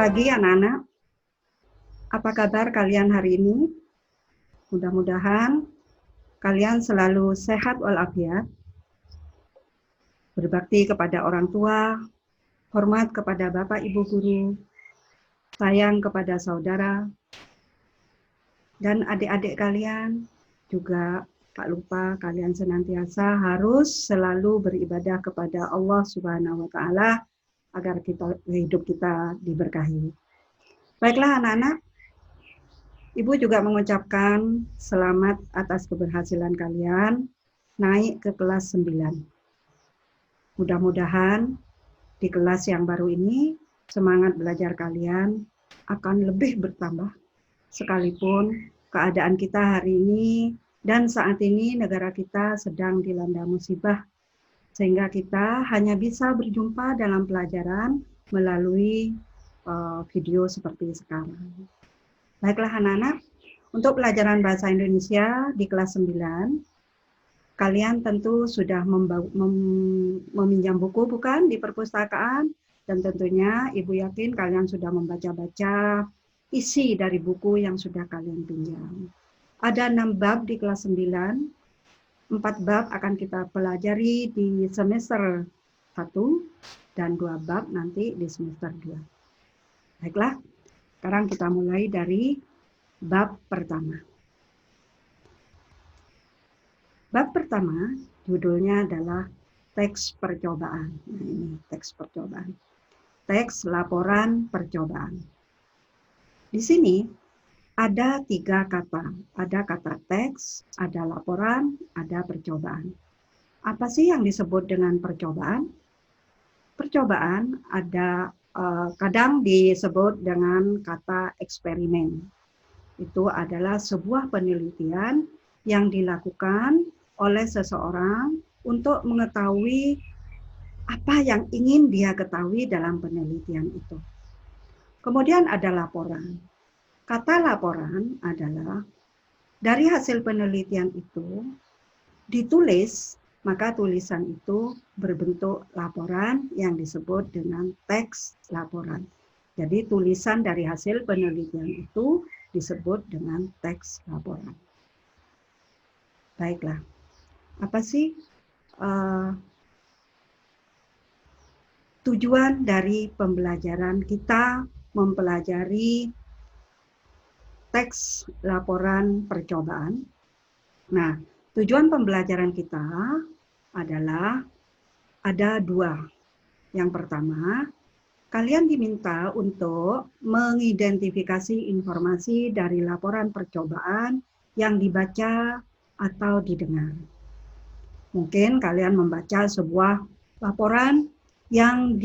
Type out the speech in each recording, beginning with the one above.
pagi anak-anak, apa kabar kalian hari ini? Mudah-mudahan kalian selalu sehat walafiat, berbakti kepada orang tua, hormat kepada Bapak Ibu Guru, sayang kepada saudara, dan adik-adik kalian juga tak lupa kalian senantiasa harus selalu beribadah kepada Allah Subhanahu wa Ta'ala agar hidup kita diberkahi. Baiklah anak-anak, Ibu juga mengucapkan selamat atas keberhasilan kalian naik ke kelas 9. Mudah-mudahan di kelas yang baru ini semangat belajar kalian akan lebih bertambah sekalipun keadaan kita hari ini dan saat ini negara kita sedang dilanda musibah sehingga kita hanya bisa berjumpa dalam pelajaran melalui video seperti sekarang. Baiklah anak-anak, untuk pelajaran bahasa Indonesia di kelas 9, kalian tentu sudah meminjam buku bukan di perpustakaan, dan tentunya Ibu yakin kalian sudah membaca-baca isi dari buku yang sudah kalian pinjam. Ada 6 bab di kelas 9, 4 bab akan kita pelajari di semester 1, dan 2 bab nanti di semester 2. Baiklah, sekarang kita mulai dari bab pertama. Bab pertama judulnya adalah teks percobaan. Nah, ini teks percobaan. Teks laporan percobaan. Di sini ada 3 kata. Ada kata teks, ada laporan, ada percobaan. Apa sih yang disebut dengan percobaan? Percobaan ada kadang disebut dengan kata eksperimen. Itu adalah sebuah penelitian yang dilakukan oleh seseorang untuk mengetahui apa yang ingin dia ketahui dalam penelitian itu. Kemudian ada laporan. Kata laporan adalah dari hasil penelitian itu ditulis, maka tulisan itu berbentuk laporan yang disebut dengan teks laporan. Jadi tulisan dari hasil penelitian itu disebut dengan teks laporan. Baiklah, apa sih tujuan dari pembelajaran kita mempelajari teks laporan percobaan? Nah, tujuan pembelajaran kita adalah ada 2. Yang pertama, kalian diminta untuk mengidentifikasi informasi dari laporan percobaan yang dibaca atau didengar. Mungkin kalian membaca sebuah laporan yang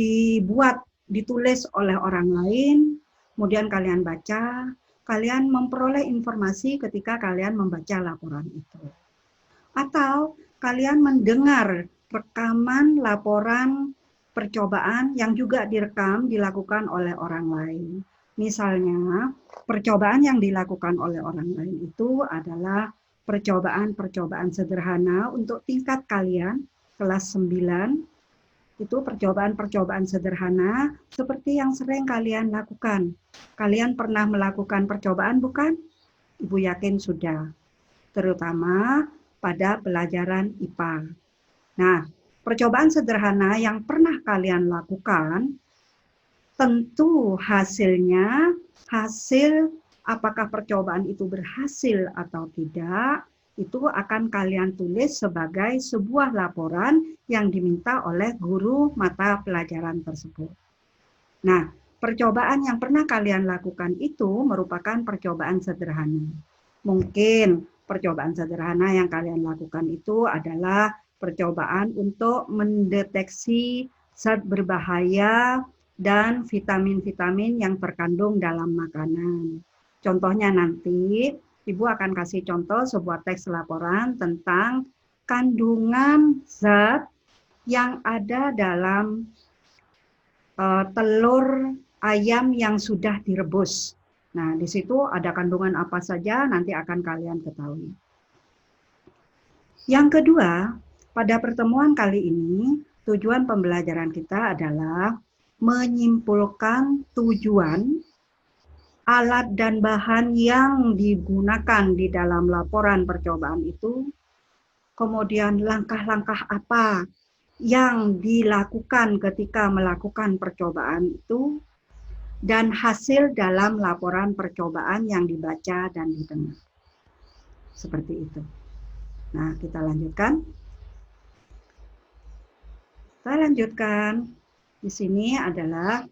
ditulis oleh orang lain, kemudian kalian baca, kalian memperoleh informasi ketika kalian membaca laporan itu. Atau kalian mendengar rekaman laporan percobaan yang juga dilakukan oleh orang lain. Misalnya, percobaan yang dilakukan oleh orang lain itu adalah percobaan-percobaan sederhana untuk tingkat kalian, kelas 9, itu percobaan-percobaan sederhana seperti yang sering kalian lakukan. Kalian pernah melakukan percobaan bukan? Ibu yakin sudah, terutama pada pelajaran IPA. Nah, percobaan sederhana yang pernah kalian lakukan, tentu hasil apakah percobaan itu berhasil atau tidak, itu akan kalian tulis sebagai sebuah laporan yang diminta oleh guru mata pelajaran tersebut. Nah, percobaan yang pernah kalian lakukan itu merupakan percobaan sederhana. Mungkin percobaan sederhana yang kalian lakukan itu adalah percobaan untuk mendeteksi zat berbahaya dan vitamin-vitamin yang terkandung dalam makanan. Contohnya nanti Ibu akan kasih contoh sebuah teks laporan tentang kandungan zat yang ada dalam telur ayam yang sudah direbus. Nah, di situ ada kandungan apa saja nanti akan kalian ketahui. Yang kedua, pada pertemuan kali ini, tujuan pembelajaran kita adalah menyimpulkan tujuan, alat dan bahan yang digunakan di dalam laporan percobaan itu, kemudian langkah-langkah apa yang dilakukan ketika melakukan percobaan itu, dan hasil dalam laporan percobaan yang dibaca dan didengar. Seperti itu. Nah, kita lanjutkan. Kita lanjutkan. Di sini adalah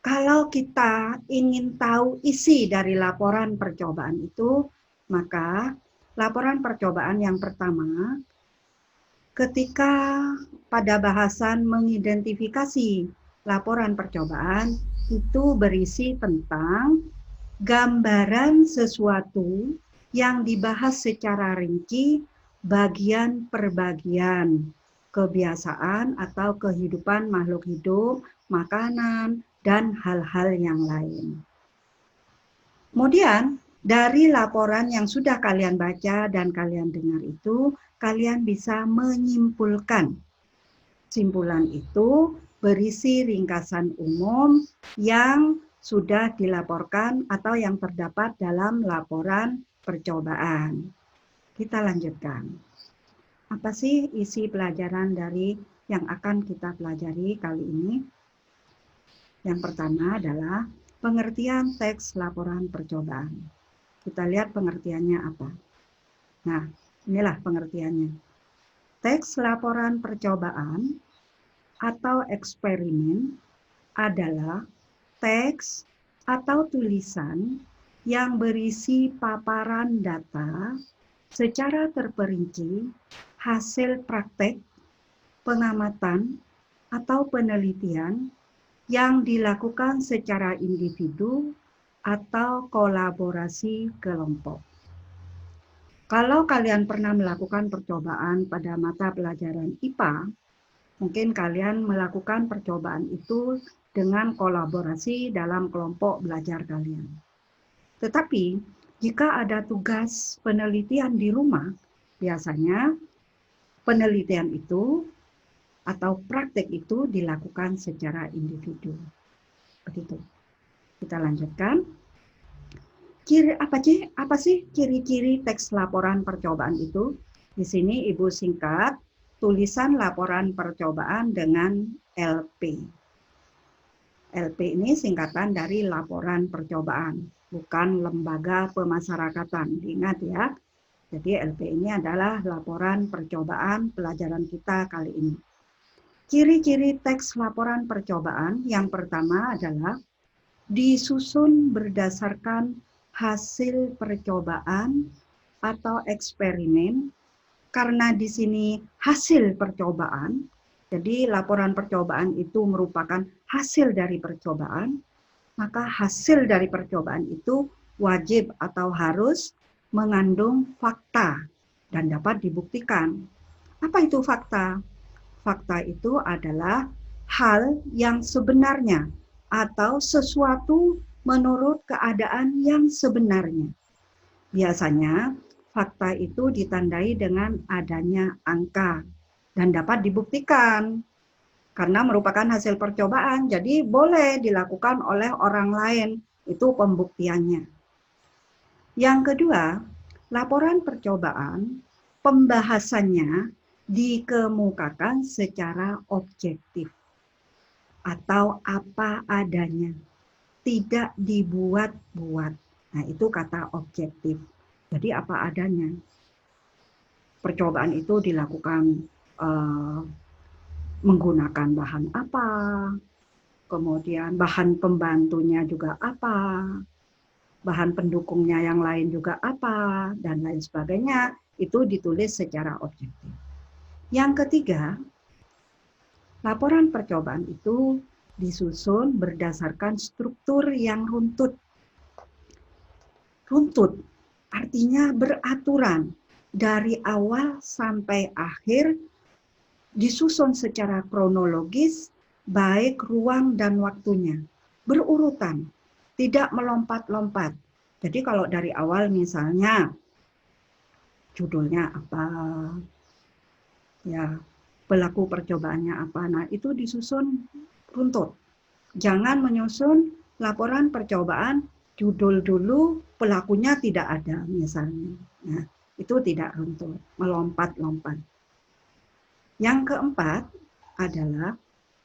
kalau kita ingin tahu isi dari laporan percobaan itu, maka laporan percobaan yang pertama, ketika pada bahasan mengidentifikasi laporan percobaan, itu berisi tentang gambaran sesuatu yang dibahas secara rinci bagian per bagian, kebiasaan atau kehidupan makhluk hidup, makanan, dan hal-hal yang lain. Kemudian, dari laporan yang sudah kalian baca dan kalian dengar itu, kalian bisa menyimpulkan. Simpulan itu berisi ringkasan umum yang sudah dilaporkan atau yang terdapat dalam laporan percobaan. Kita lanjutkan. Apa sih isi pelajaran dari yang akan kita pelajari kali ini? Yang pertama adalah pengertian teks laporan percobaan. Kita lihat pengertiannya apa. Nah, inilah pengertiannya. Teks laporan percobaan atau eksperimen adalah teks atau tulisan yang berisi paparan data secara terperinci hasil praktek, pengamatan, atau penelitian yang dilakukan secara individu atau kolaborasi kelompok. Kalau kalian pernah melakukan percobaan pada mata pelajaran IPA, mungkin kalian melakukan percobaan itu dengan kolaborasi dalam kelompok belajar kalian. Tetapi, jika ada tugas penelitian di rumah, biasanya penelitian itu atau praktek itu dilakukan secara individu. Begitu. Kita lanjutkan. Apa sih ciri-ciri teks laporan percobaan itu? Di sini Ibu singkat tulisan laporan percobaan dengan LP. LP ini singkatan dari laporan percobaan, bukan lembaga pemasyarakatan. Diingat ya. Jadi LP ini adalah laporan percobaan pelajaran kita kali ini. Ciri-ciri teks laporan percobaan yang pertama adalah disusun berdasarkan hasil percobaan atau eksperimen, karena di sini hasil percobaan, jadi laporan percobaan itu merupakan hasil dari percobaan, maka hasil dari percobaan itu wajib atau harus mengandung fakta dan dapat dibuktikan. Apa itu fakta? Fakta itu adalah hal yang sebenarnya atau sesuatu menurut keadaan yang sebenarnya. Biasanya fakta itu ditandai dengan adanya angka dan dapat dibuktikan karena merupakan hasil percobaan, jadi boleh dilakukan oleh orang lain, itu pembuktiannya. Yang kedua, laporan percobaan, pembahasannya dikemukakan secara objektif atau apa adanya, tidak dibuat-buat. Nah, itu kata objektif. Jadi apa adanya. Percobaan itu dilakukan menggunakan bahan apa, kemudian bahan pembantunya juga apa, bahan pendukungnya yang lain juga apa, dan lain sebagainya, itu ditulis secara objektif. Yang ketiga, laporan percobaan itu disusun berdasarkan struktur yang runtut. Runtut artinya beraturan, dari awal sampai akhir disusun secara kronologis, baik ruang dan waktunya, berurutan, tidak melompat-lompat. Jadi kalau dari awal misalnya judulnya apa, ya pelaku percobaannya apa. Nah, itu disusun runtut. Jangan menyusun laporan percobaan judul dulu, pelakunya tidak ada misalnya. Nah, itu tidak runtut, melompat-lompat. Yang keempat adalah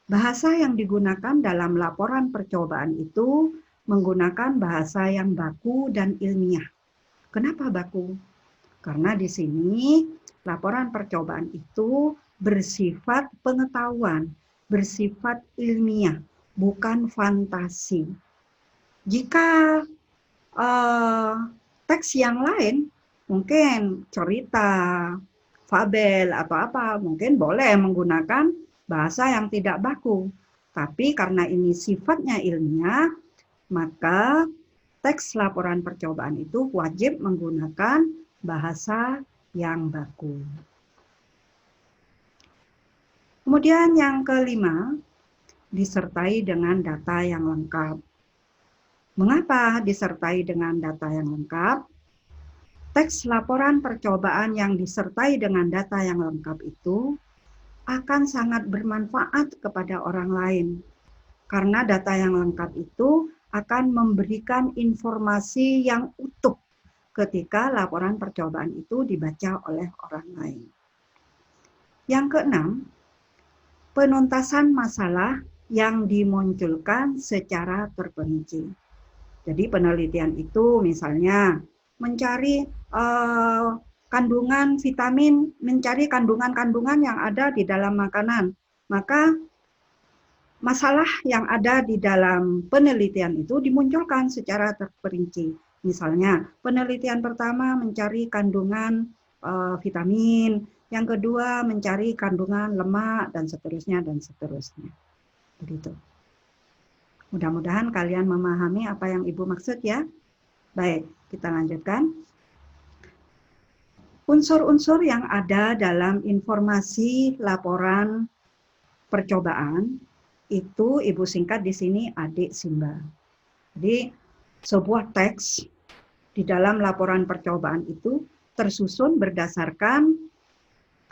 bahasa yang digunakan dalam laporan percobaan itu menggunakan bahasa yang baku dan ilmiah. Kenapa baku? Karena di sini laporan percobaan itu bersifat pengetahuan, bersifat ilmiah, bukan fantasi. Jika teks yang lain, mungkin cerita, fabel atau apa, mungkin boleh menggunakan bahasa yang tidak baku. Tapi karena ini sifatnya ilmiah, maka teks laporan percobaan itu wajib menggunakan bahasa yang baku. Kemudian yang kelima, disertai dengan data yang lengkap. Mengapa disertai dengan data yang lengkap? Teks laporan percobaan yang disertai dengan data yang lengkap itu akan sangat bermanfaat kepada orang lain. Karena data yang lengkap itu akan memberikan informasi yang utuh ketika laporan percobaan itu dibaca oleh orang lain. Yang keenam, penuntasan masalah yang dimunculkan secara terperinci. Jadi penelitian itu misalnya mencari kandungan vitamin, mencari kandungan-kandungan yang ada di dalam makanan. Maka masalah yang ada di dalam penelitian itu dimunculkan secara terperinci. Misalnya, penelitian pertama mencari kandungan vitamin, yang kedua mencari kandungan lemak, dan seterusnya, dan seterusnya. Begitu. Mudah-mudahan kalian memahami apa yang Ibu maksud ya. Baik, kita lanjutkan. Unsur-unsur yang ada dalam informasi laporan percobaan itu Ibu singkat di sini adik Simba. Jadi sebuah teks di dalam laporan percobaan itu tersusun berdasarkan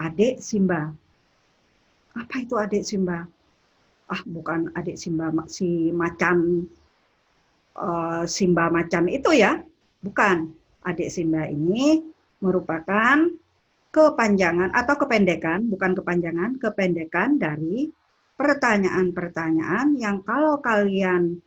adik Simba. Apa itu adik Simba? Bukan adik Simba si macan Simba macan itu ya. Bukan. Adik Simba ini merupakan kepanjangan atau kependekan, bukan kepanjangan, kependekan dari pertanyaan-pertanyaan yang kalau kalian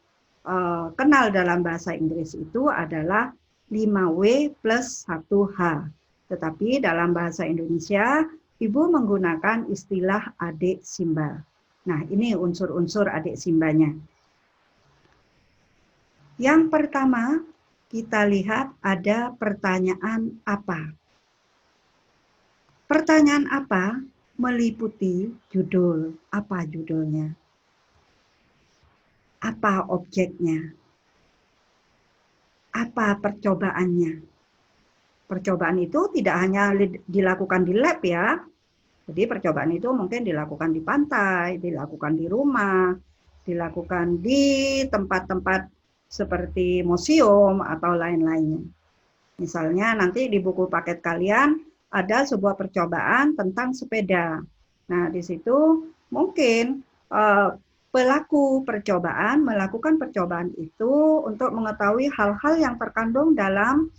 kenal dalam bahasa Inggris itu adalah 5W plus 1H. Tetapi dalam bahasa Indonesia, Ibu menggunakan istilah adik Simba. Nah, ini unsur-unsur adik Simbanya. Yang pertama, kita lihat ada pertanyaan apa. Pertanyaan apa meliputi judul. Apa judulnya? Apa objeknya? Apa percobaannya? Percobaan itu tidak hanya dilakukan di lab ya. Jadi percobaan itu mungkin dilakukan di pantai, dilakukan di rumah, dilakukan di tempat-tempat seperti museum atau lain-lainnya. Misalnya nanti di buku paket kalian ada sebuah percobaan tentang sepeda. Nah, di situ mungkin pelaku percobaan melakukan percobaan itu untuk mengetahui hal-hal yang terkandung dalam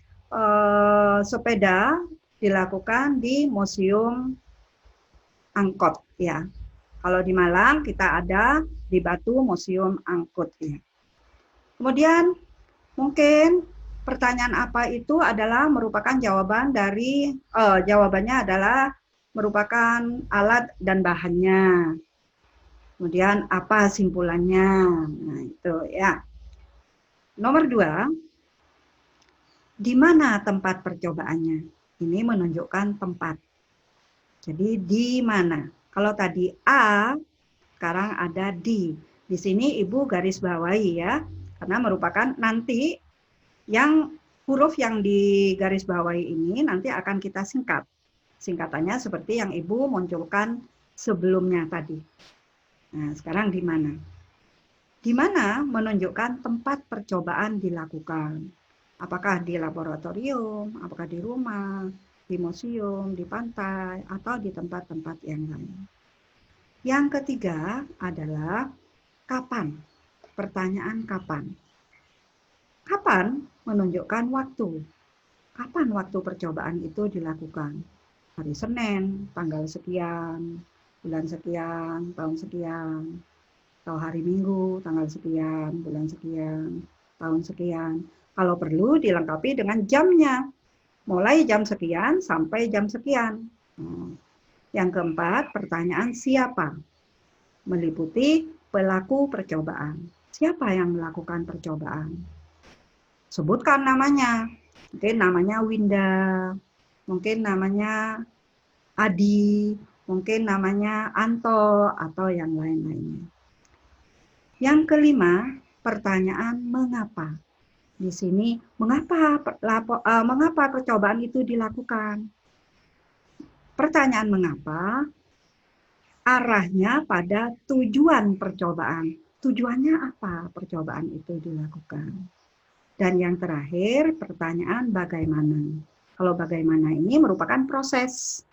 sepeda dilakukan di museum angkot ya. Kalau di Malang kita ada di Batu Museum Angkut ya. Kemudian mungkin pertanyaan apa itu adalah merupakan jawaban dari jawabannya adalah merupakan alat dan bahannya. Kemudian apa simpulannya? Nah, itu ya. Nomor 2, di mana tempat percobaannya? Ini menunjukkan tempat. Jadi di mana? Kalau tadi A, sekarang ada di. Di sini Ibu garis bawahi ya, karena merupakan nanti yang huruf yang di garis bawahi ini nanti akan kita singkat. Singkatannya seperti yang Ibu munculkan sebelumnya tadi. Nah, sekarang di mana? Di mana menunjukkan tempat percobaan dilakukan. Apakah di laboratorium, apakah di rumah, di museum, di pantai, atau di tempat-tempat yang lain. Yang ketiga adalah kapan. Pertanyaan kapan. Kapan menunjukkan waktu. Kapan waktu percobaan itu dilakukan? Hari Senin, tanggal sekian, bulan sekian, tahun sekian, atau hari Minggu, tanggal sekian, bulan sekian, tahun sekian. Kalau perlu dilengkapi dengan jamnya, mulai jam sekian sampai jam sekian. Yang keempat, pertanyaan siapa? Meliputi pelaku percobaan. Siapa yang melakukan percobaan? Sebutkan namanya. Mungkin namanya Winda, mungkin namanya Adi, mungkin namanya Anto, atau yang lain-lainnya. Yang kelima, pertanyaan mengapa. Di sini, mengapa percobaan itu dilakukan? Pertanyaan mengapa arahnya pada tujuan percobaan. Tujuannya apa percobaan itu dilakukan? Dan yang terakhir, pertanyaan bagaimana. Kalau bagaimana ini merupakan proses.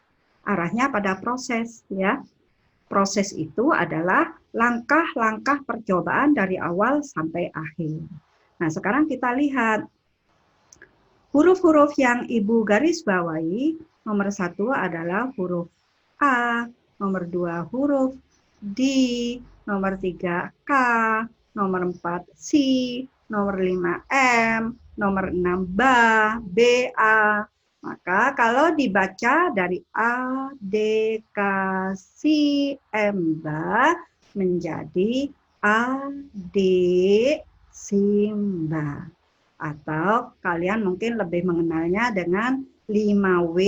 Arahnya pada proses, ya. Proses itu adalah langkah-langkah percobaan dari awal sampai akhir. Nah, sekarang kita lihat huruf-huruf yang Ibu garis bawahi. Nomor 1 adalah huruf A, nomor 2 huruf D, nomor 3 K, nomor 4 C, nomor 5 M, nomor 6 B, A. Maka kalau dibaca dari A, D, K, C, M, Ba menjadi A, D, Simba. Atau kalian mungkin lebih mengenalnya dengan 5W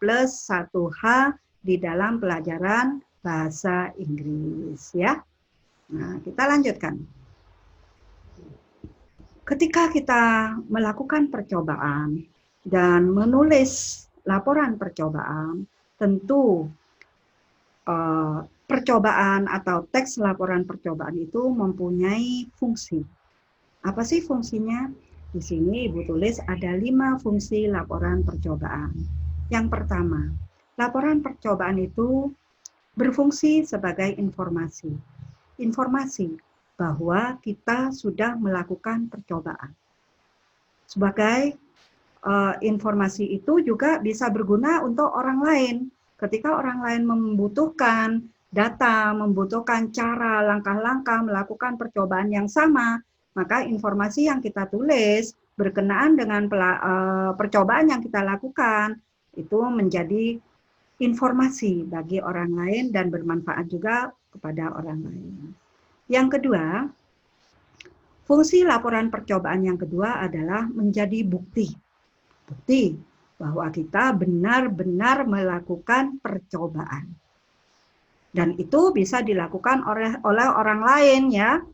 plus 1H di dalam pelajaran bahasa Inggris, ya. Nah, kita lanjutkan. Ketika kita melakukan percobaan dan menulis laporan percobaan, tentu percobaan atau teks laporan percobaan itu mempunyai fungsi. Apa sih fungsinya? Di sini Ibu tulis ada 5 fungsi laporan percobaan. Yang pertama, laporan percobaan itu berfungsi sebagai informasi. Informasi bahwa kita sudah melakukan percobaan. Sebagai informasi itu juga bisa berguna untuk orang lain. Ketika orang lain membutuhkan data, membutuhkan cara, langkah-langkah melakukan percobaan yang sama, maka informasi yang kita tulis berkenaan dengan percobaan yang kita lakukan itu menjadi informasi bagi orang lain dan bermanfaat juga kepada orang lain. Yang kedua, fungsi laporan percobaan yang kedua adalah menjadi bukti. Bukti bahwa kita benar-benar melakukan percobaan. Dan itu bisa dilakukan oleh orang lain, ya.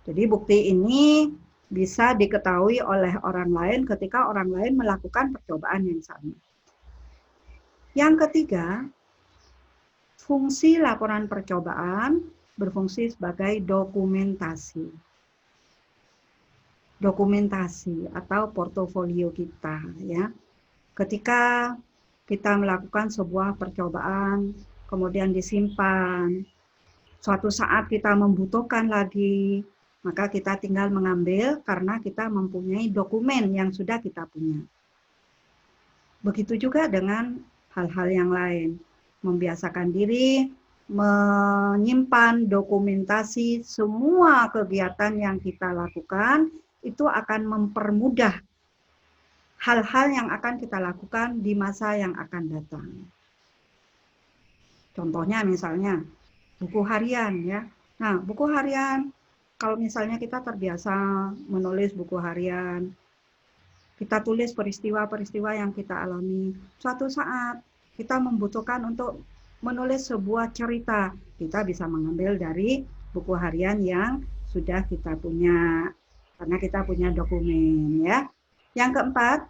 Jadi bukti ini bisa diketahui oleh orang lain ketika orang lain melakukan percobaan yang sama. Yang ketiga, fungsi laporan percobaan berfungsi sebagai dokumentasi. Dokumentasi atau portofolio kita, ya. Ketika kita melakukan sebuah percobaan, kemudian disimpan, suatu saat kita membutuhkan lagi, maka kita tinggal mengambil karena kita mempunyai dokumen yang sudah kita punya. Begitu juga dengan hal-hal yang lain. Membiasakan diri menyimpan dokumentasi semua kegiatan yang kita lakukan, itu akan mempermudah hal-hal yang akan kita lakukan di masa yang akan datang. Contohnya misalnya buku harian, ya. Nah, buku harian, kalau misalnya kita terbiasa menulis buku harian, kita tulis peristiwa-peristiwa yang kita alami. Suatu saat kita membutuhkan untuk menulis sebuah cerita, kita bisa mengambil dari buku harian yang sudah kita punya, karena kita punya dokumen, ya. Yang keempat,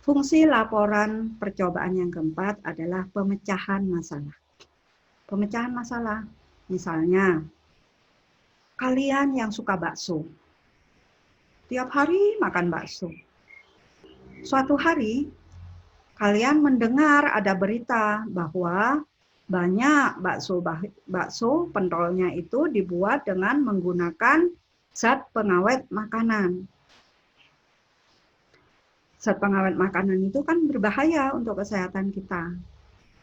fungsi laporan percobaan yang keempat adalah pemecahan masalah. Pemecahan masalah, misalnya, kalian yang suka bakso, tiap hari makan bakso. Suatu hari, kalian mendengar ada berita bahwa banyak bakso pentolnya itu dibuat dengan menggunakan zat pengawet makanan. Zat pengawet makanan itu kan berbahaya untuk kesehatan kita.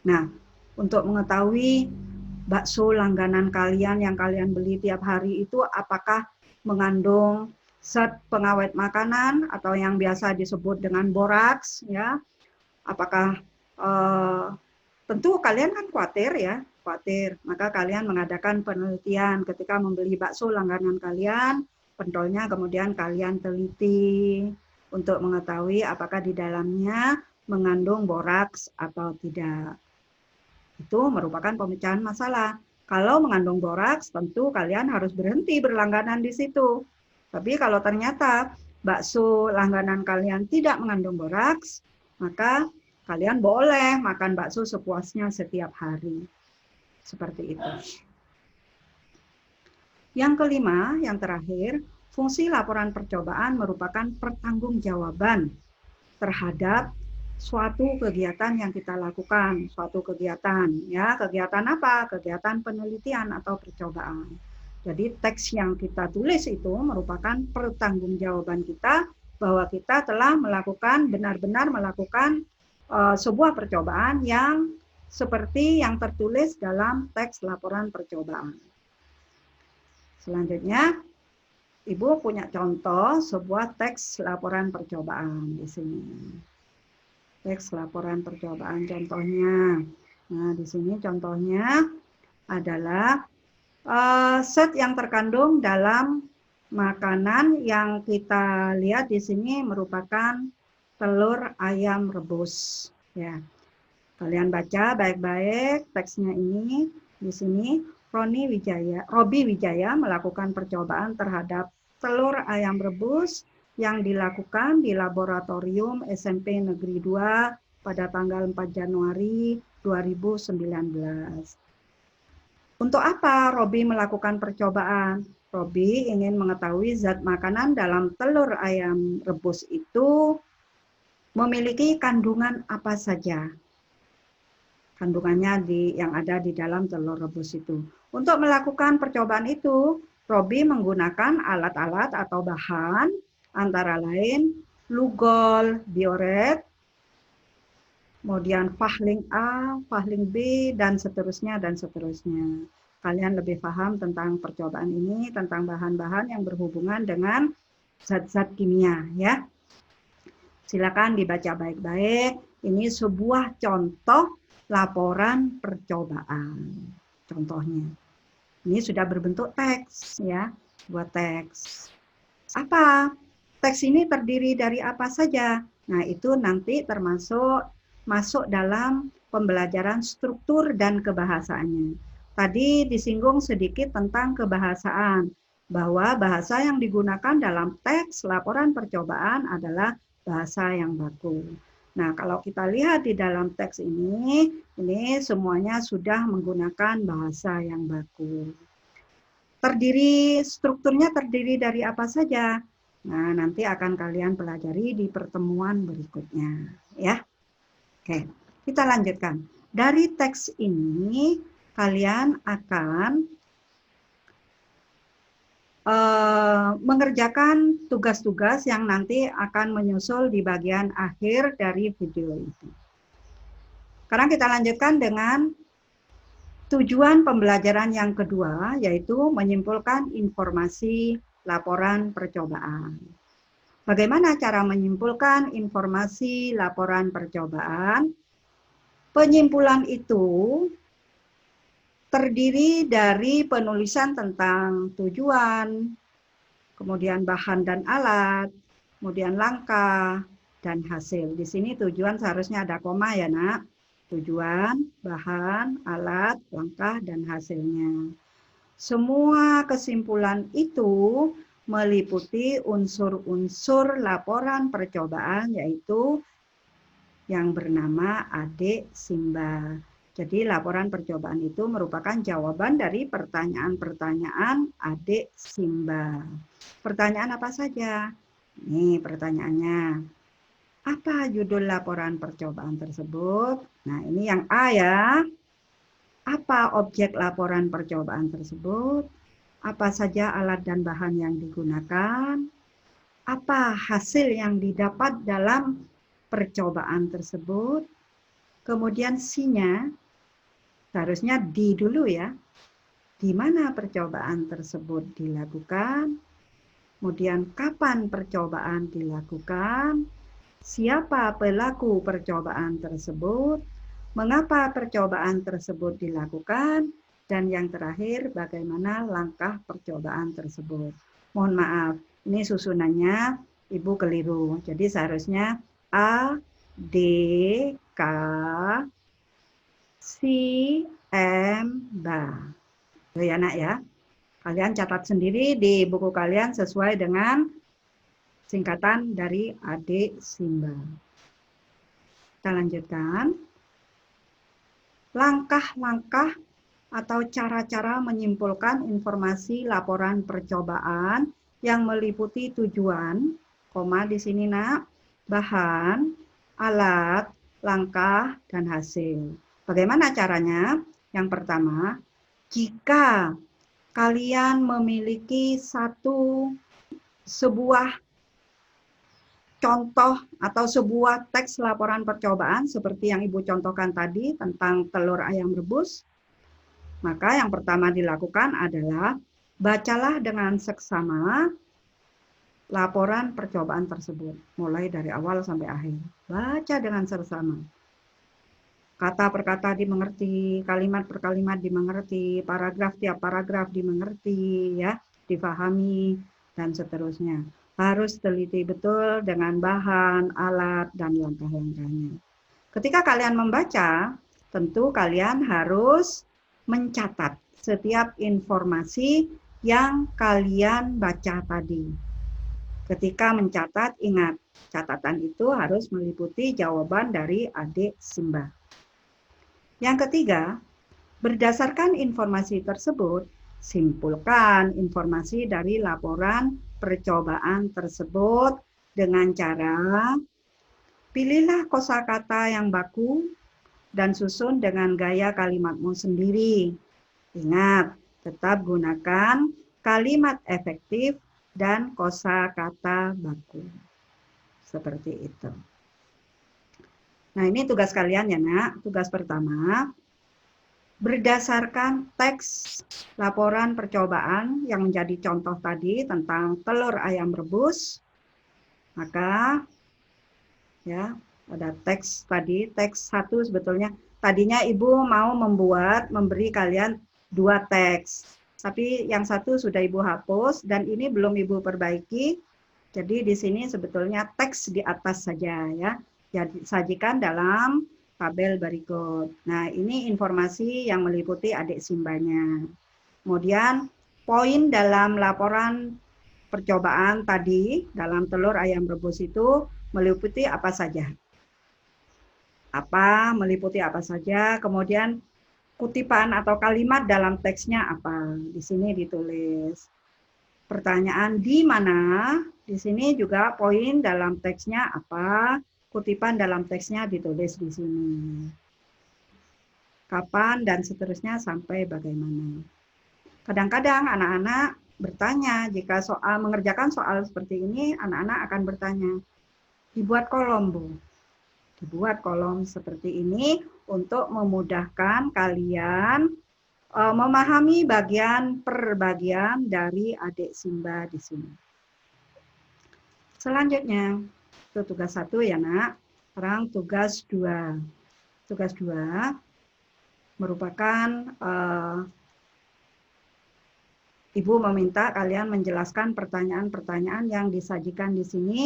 Nah, untuk mengetahui bakso langganan kalian yang kalian beli tiap hari itu apakah mengandung zat pengawet makanan atau yang biasa disebut dengan boraks, ya? Apakah tentu kalian kan khawatir, maka kalian mengadakan penelitian ketika membeli bakso langganan kalian, pentolnya kemudian kalian teliti untuk mengetahui apakah di dalamnya mengandung boraks atau tidak. Itu merupakan pemecahan masalah. Kalau mengandung boraks, tentu kalian harus berhenti berlangganan di situ. Tapi kalau ternyata bakso langganan kalian tidak mengandung boraks, maka kalian boleh makan bakso sepuasnya setiap hari. Seperti itu. Yang kelima, yang terakhir, fungsi laporan percobaan merupakan pertanggungjawaban terhadap suatu kegiatan yang kita lakukan, suatu kegiatan, ya, kegiatan apa? Kegiatan penelitian atau percobaan. Jadi teks yang kita tulis itu merupakan pertanggungjawaban kita bahwa kita telah melakukan, benar-benar melakukan sebuah percobaan yang seperti yang tertulis dalam teks laporan percobaan. Selanjutnya, Ibu punya contoh sebuah teks laporan percobaan di sini. Teks laporan percobaan contohnya. Nah, di sini contohnya adalah zat yang terkandung dalam makanan yang kita lihat di sini merupakan telur ayam rebus. Ya, kalian baca baik-baik teksnya ini. Di sini Robi Wijaya melakukan percobaan terhadap telur ayam rebus yang dilakukan di laboratorium SMP Negeri 2 pada tanggal 4 Januari 2019. Untuk apa Robi melakukan percobaan? Robi ingin mengetahui zat makanan dalam telur ayam rebus itu memiliki kandungan apa saja. Kandungannya yang ada di dalam telur rebus itu. Untuk melakukan percobaan itu, Robi menggunakan alat-alat atau bahan antara lain Lugol Bioret, kemudian Fahling A, Fahling B, dan seterusnya, dan seterusnya. Kalian lebih paham tentang percobaan ini, tentang bahan-bahan yang berhubungan dengan zat-zat kimia, ya. Silakan dibaca baik-baik. Ini sebuah contoh laporan percobaan. Contohnya. Ini sudah berbentuk teks, ya. Buat teks. Apa? Teks ini terdiri dari apa saja? Nah, itu nanti masuk dalam pembelajaran struktur dan kebahasaannya. Tadi disinggung sedikit tentang kebahasaan, bahwa bahasa yang digunakan dalam teks laporan percobaan adalah bahasa yang baku. Nah, kalau kita lihat di dalam teks ini semuanya sudah menggunakan bahasa yang baku. Strukturnya terdiri dari apa saja? Nah, nanti akan kalian pelajari di pertemuan berikutnya, ya. Oke, kita lanjutkan. Dari teks ini, kalian akan mengerjakan tugas-tugas yang nanti akan menyusul di bagian akhir dari video itu. Sekarang kita lanjutkan dengan tujuan pembelajaran yang kedua, yaitu menyimpulkan informasi laporan percobaan. Bagaimana cara menyimpulkan informasi laporan percobaan? Penyimpulan itu terdiri dari penulisan tentang tujuan, kemudian bahan dan alat, kemudian langkah, dan hasil. Di sini tujuan seharusnya ada koma ya nak. Tujuan, bahan, alat, langkah, dan hasilnya. Semua kesimpulan itu meliputi unsur-unsur laporan percobaan, yaitu yang bernama Adik Simba. Jadi laporan percobaan itu merupakan jawaban dari pertanyaan-pertanyaan Adik Simba. Pertanyaan apa saja? Nih pertanyaannya. Apa judul laporan percobaan tersebut? Nah, ini yang A ya. apa objek laporan percobaan tersebut, apa saja alat dan bahan yang digunakan, apa hasil yang didapat dalam percobaan tersebut, kemudian C-nya, seharusnya D dulu ya, di mana percobaan tersebut dilakukan, kemudian kapan percobaan dilakukan, siapa pelaku percobaan tersebut, mengapa percobaan tersebut dilakukan, dan yang terakhir bagaimana langkah percobaan tersebut. Mohon maaf, ini susunannya Ibu keliru. Jadi seharusnya A, D, K, C, M, B. Ya nak ya. Kalian catat sendiri di buku kalian sesuai dengan singkatan dari adik Simba. Kita lanjutkan. Langkah-langkah atau cara-cara menyimpulkan informasi laporan percobaan yang meliputi tujuan, di sini nak, bahan, alat, langkah, dan hasil. Bagaimana caranya? Yang pertama, jika kalian memiliki sebuah contoh atau sebuah teks laporan percobaan seperti yang Ibu contohkan tadi tentang telur ayam rebus, maka yang pertama dilakukan adalah bacalah dengan seksama laporan percobaan tersebut, mulai dari awal sampai akhir. Baca dengan seksama. Kata per kata dimengerti, kalimat per kalimat dimengerti, paragraf tiap paragraf dimengerti, ya, difahami, dan seterusnya. Harus teliti betul dengan bahan, alat, dan langkah-langkahnya. Ketika kalian membaca, tentu kalian harus mencatat setiap informasi yang kalian baca tadi. Ketika mencatat, ingat, catatan itu harus meliputi jawaban dari adik Simba. Yang ketiga, berdasarkan informasi tersebut, simpulkan informasi dari laporan percobaan tersebut dengan cara pilihlah kosakata yang baku dan susun dengan gaya kalimatmu sendiri. Ingat, tetap gunakan kalimat efektif dan kosakata baku. Seperti itu. Nah, ini tugas kalian ya, Nak. Tugas pertama, berdasarkan teks laporan percobaan yang menjadi contoh tadi tentang telur ayam rebus, maka ya ada teks tadi, teks 1 sebetulnya tadinya Ibu mau memberi kalian 2 teks, tapi yang satu sudah Ibu hapus dan ini belum Ibu perbaiki, jadi di sini sebetulnya teks di atas saja ya, sajikan dalam tabel berikut. Nah, ini informasi yang meliputi adik Simbanya. Kemudian, poin dalam laporan percobaan tadi, dalam telur ayam rebus itu meliputi apa saja? Meliputi apa saja, kemudian kutipan atau kalimat dalam teksnya apa? Di sini ditulis. Pertanyaan di mana? Di sini juga poin dalam teksnya apa? Kutipan dalam teksnya ditulis di sini. Kapan dan seterusnya sampai bagaimana. Kadang-kadang anak-anak bertanya, jika mengerjakan soal seperti ini, anak-anak akan bertanya, dibuat kolom, Bu. Dibuat kolom seperti ini untuk memudahkan kalian memahami bagian per bagian dari adik Simba di sini. Selanjutnya, itu tugas 1 ya, Nak. Sekarang tugas 2. Tugas 2 merupakan Ibu meminta kalian menjelaskan pertanyaan-pertanyaan yang disajikan di sini.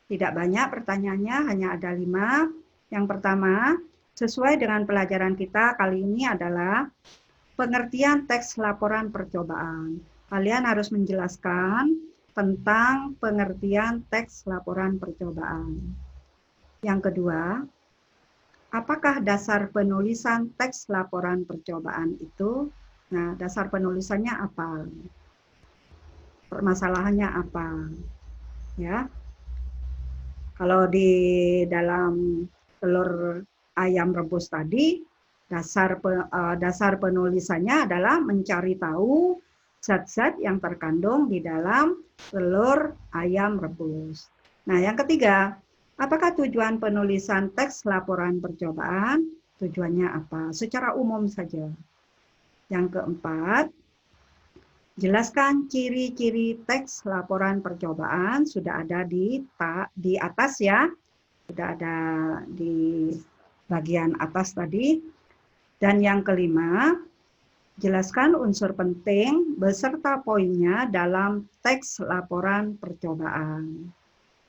Tidak banyak pertanyaannya, hanya ada 5. Yang pertama, sesuai dengan pelajaran kita kali ini adalah pengertian teks laporan percobaan. Kalian harus menjelaskan tentang pengertian teks laporan percobaan. Yang kedua, apakah dasar penulisan teks laporan percobaan itu? Nah, dasar penulisannya apa? Permasalahannya apa? Ya. Kalau di dalam telur ayam rebus tadi, Dasar penulisannya adalah mencari tahu zat-zat yang terkandung di dalam telur ayam rebus. Nah, yang ketiga, apakah tujuan penulisan teks laporan percobaan? Tujuannya apa? Secara umum saja. Yang keempat, jelaskan ciri-ciri teks laporan percobaan. Sudah ada di atas ya. Sudah ada di bagian atas tadi. Dan yang kelima, jelaskan unsur penting beserta poinnya dalam teks laporan percobaan.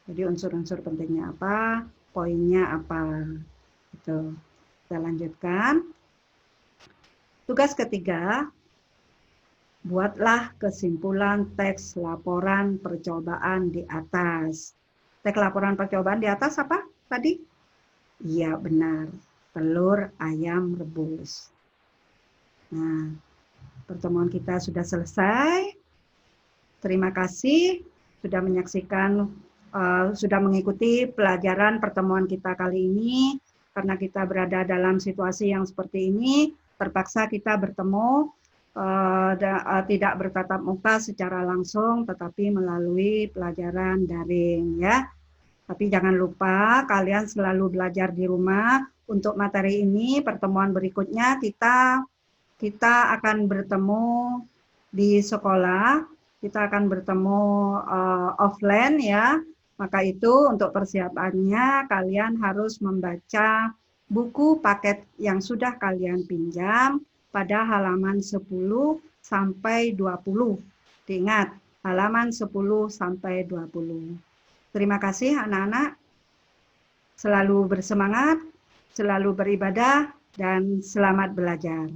Jadi unsur-unsur pentingnya apa, poinnya apa. Gitu. Kita lanjutkan. Tugas ketiga, buatlah kesimpulan teks laporan percobaan di atas. Teks laporan percobaan di atas apa tadi? Iya benar, telur ayam rebus. Nah, pertemuan kita sudah selesai. Terima kasih sudah menyaksikan, sudah mengikuti pelajaran pertemuan kita kali ini. Karena kita berada dalam situasi yang seperti ini, terpaksa kita bertemu, tidak bertatap muka secara langsung, tetapi melalui pelajaran daring ya. Tapi jangan lupa kalian selalu belajar di rumah. Untuk materi ini, pertemuan berikutnya kita akan bertemu di sekolah, kita akan bertemu offline ya. Maka itu untuk persiapannya kalian harus membaca buku paket yang sudah kalian pinjam pada halaman 10 sampai 20. Diingat, halaman 10 sampai 20. Terima kasih anak-anak. Selalu bersemangat, selalu beribadah, dan selamat belajar.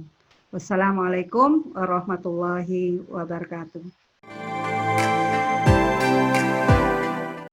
Wassalamualaikum warahmatullahi wabarakatuh.